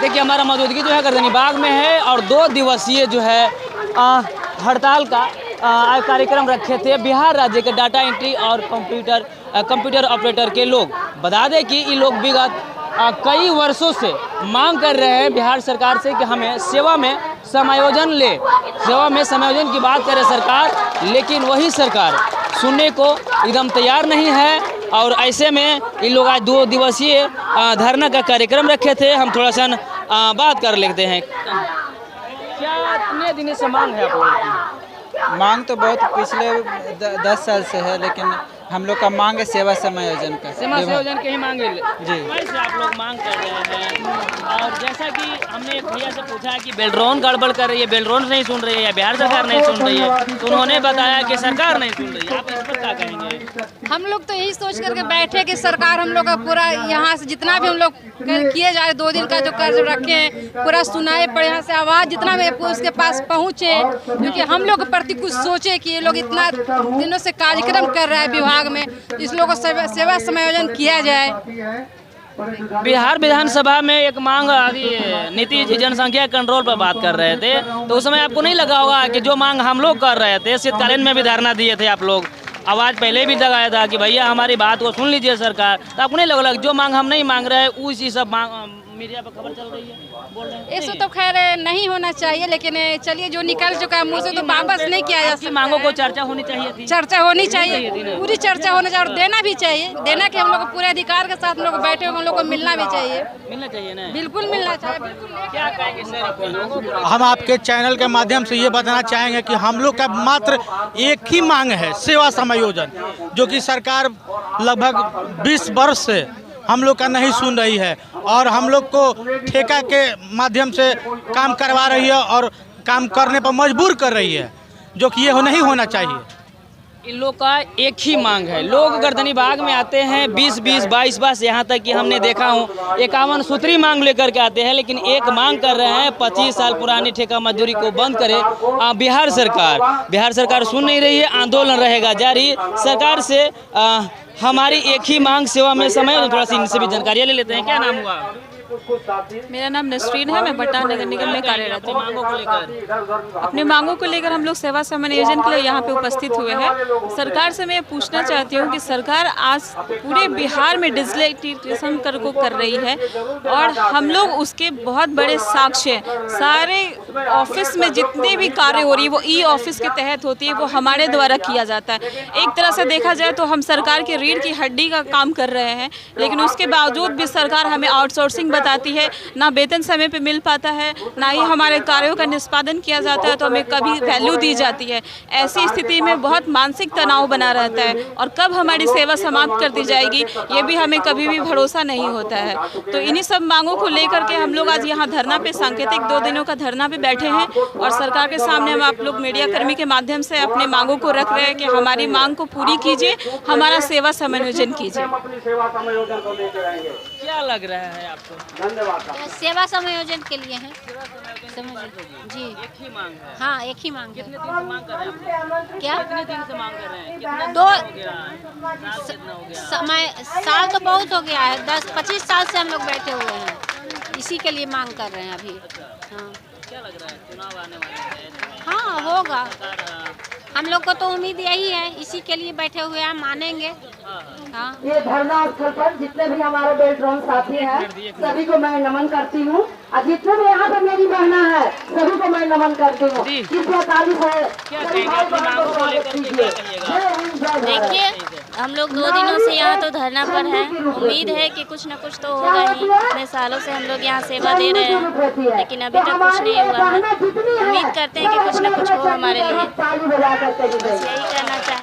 कि हमारा मौजूदगी जो है गर्दनी बाग में है और 2 दिवसीय जो है हड़ताल का कार्यक्रम रखे थे बिहार राज्य के डाटा एंट्री और कंप्यूटर ऑपरेटर के लोग। बता दें कि ये लोग विगत कई वर्षों से मांग कर रहे हैं बिहार सरकार से कि हमें सेवा में समायोजन की बात करे सरकार, लेकिन वही सरकार सुनने को एकदम तैयार नहीं है। और ऐसे में इन लोग आज 2 दिवसीय धरना का कार्यक्रम रखे थे। हम थोड़ा सा बात कर लेते हैं। क्या कितने दिन से मांग है आप लोगों की? मांग तो बहुत पिछले 10 साल से है, लेकिन हम लोग का मांग है सेवा समायोजन का। सेवा समायोजन के ही मांग है जी। कैसे आप लोग मांग कर रहे हैं? और जैसा कि हमने एक भैया से पूछा कि बेल्ट्रॉन गड़बड़ कर रही है, बेल्ट्रॉन नहीं सुन रही है या बिहार सरकार नहीं सुन रही है, तो उन्होंने बताया कि सरकार नहीं सुन रही है। आप इस पर क्या कहेंगे? हम लोग तो यही सोच करके बैठे कि सरकार हम लोग का पूरा यहाँ से जितना भी हम लोग किए जाए 2 दिन का जो कर्ज रखे हैं पूरा सुनाए पड़े, यहाँ से आवाज़ जितना भी उसके पास पहुँचे, क्योंकि हम लोग के प्रति कुछ सोचे कि ये लोग इतना दिनों से कार्यक्रम कर रहा है विभाग में, इस लोगों को सेवा समायोजन किया जाए। बिहार विधानसभा में एक मांग नीतीश जी जनसंख्या कंट्रोल पर बात कर रहे थे, तो उस समय आपको नहीं लगा होगा कि जो मांग हम लोग कर रहे थे, शीतकालीन में भी धरना दिए थे आप लोग, आवाज़ पहले भी लगाया था कि भैया हमारी बात को सुन लीजिए सरकार, तो आपको नहीं लगा जो मांग हम नहीं मांग रहे उसी सब मीडिया पर खबर चल रही है, बोल रहे हैं? ऐसा तो खैर नहीं होना चाहिए, लेकिन चलिए जो निकल चुका है मुँह से तो वापस नहीं किया जा सकता। मांगों को चर्चा होनी चाहिए थी। चर्चा होनी चाहिए, पूरी चर्चा होनी चाहिए और देना भी चाहिए। देना कि हम लोग पूरे अधिकार के साथ हम लोग बैठे हुए, हम लोग को मिलना भी चाहिए। मिलना चाहिए ना? बिल्कुल मिलना चाहिए। बिल्कुल। क्या कहेंगे सर? हम आपके चैनल के माध्यम से ये बताना चाहेंगे कि हम लोग का मात्र एक ही मांग है, सेवा समायोजन, जो कि सरकार लगभग 20 वर्ष से हम लोग का नहीं सुन रही है और हम लोग को ठेका के माध्यम से काम करवा रही है और काम करने पर मजबूर कर रही है, जो कि ये नहीं होना चाहिए। इन लोग का एक ही मांग है। लोग गर्दनी बाग में आते हैं 20-20, 22-22, यहाँ तक कि हमने देखा हूँ 51 सूत्री मांग लेकर के आते हैं, लेकिन एक मांग कर रहे हैं 25 साल पुरानी ठेका मजदूरी को बंद करे बिहार सरकार सुन नहीं रही है, आंदोलन रहेगा जारी। सरकार से हमारी एक ही मांग सेवा में समय। थोड़ा सी इनसे भी जानकारियाँ ले लेते हैं। क्या नाम हुआ? मेरा नाम नसरीन है, मैं भट्टा नगर निगम में कार्यरत हूँ। अपने मांगों को लेकर हम लोग सेवा समायोजन के लिए यहाँ पे उपस्थित हुए हैं। सरकार से मैं पूछना चाहती हूँ कि सरकार आज पूरे बिहार में डिजिटलाइजेशन को कर रही है और हम लोग उसके बहुत बड़े साक्ष्य हैं। सारे ऑफिस में जितने भी कार्य हो रही है वो ई ऑफिस के तहत होती है, वो हमारे द्वारा किया जाता है। एक तरह से देखा जाए तो हम सरकार के रीढ़ की हड्डी का काम कर रहे हैं, लेकिन उसके बावजूद भी सरकार हमें आउटसोर्सिंग बताती है, ना वेतन समय पे मिल पाता है, ना ही हमारे कार्यों का निष्पादन किया जाता है तो हमें कभी वैल्यू दी जाती है। ऐसी स्थिति में बहुत मानसिक तनाव बना रहता है और कब हमारी सेवा समाप्त कर दी जाएगी ये भी हमें कभी भी भरोसा नहीं होता है। तो इन्हीं सब मांगों को लेकर के हम लोग आज यहाँ धरना पे सांकेतिक 2 दिनों का धरना पे बैठे हैं और सरकार के सामने हम आप लोग मीडिया कर्मी के माध्यम से अपने मांगों को रख रहे हैं कि हमारी मांग को पूरी कीजिए, हमारा सेवा समायोजन कीजिए। क्या लग रहा है आपको? सेवा समायोजन के लिए है। जी एक ही मांग है। हाँ, एक ही मांग है। कितने दिन से मांग कर रहे हैं आप? क्या कितने दिन से मांग कर रहे हैं? कितना दो हो गया? साल कितना हो गया? समय साल तो बहुत हो गया है, 10-25 साल से हम लोग बैठे हुए हैं, इसी के लिए मांग कर रहे हैं अभी। हाँ, क्या लग रहा है चुनाव आने वाले हैं? हाँ होगा, हम लोग को तो उम्मीद यही है, इसी के लिए बैठे हुए हैं, मानेंगे। हाँ। ये धरना स्थल पर जितने भी हमारे बेल्ट्रॉन साथी हैं सभी को मैं नमन करती हूँ और जितने भी यहाँ पे मेरी बहना है सभी को मैं नमन करती हूँ। कृपया तारीफ है। देखिए हम लोग 2 दिनों से यहाँ तो धरना पर हैं, उम्मीद है कि कुछ न कुछ तो होगा ही। इतने सालों से हम लोग यहाँ सेवा दे रहे हैं, लेकिन अभी तक कुछ नहीं हुआ है। उम्मीद करते हैं कि कुछ न कुछ हो हमारे लिए, बस यही कहना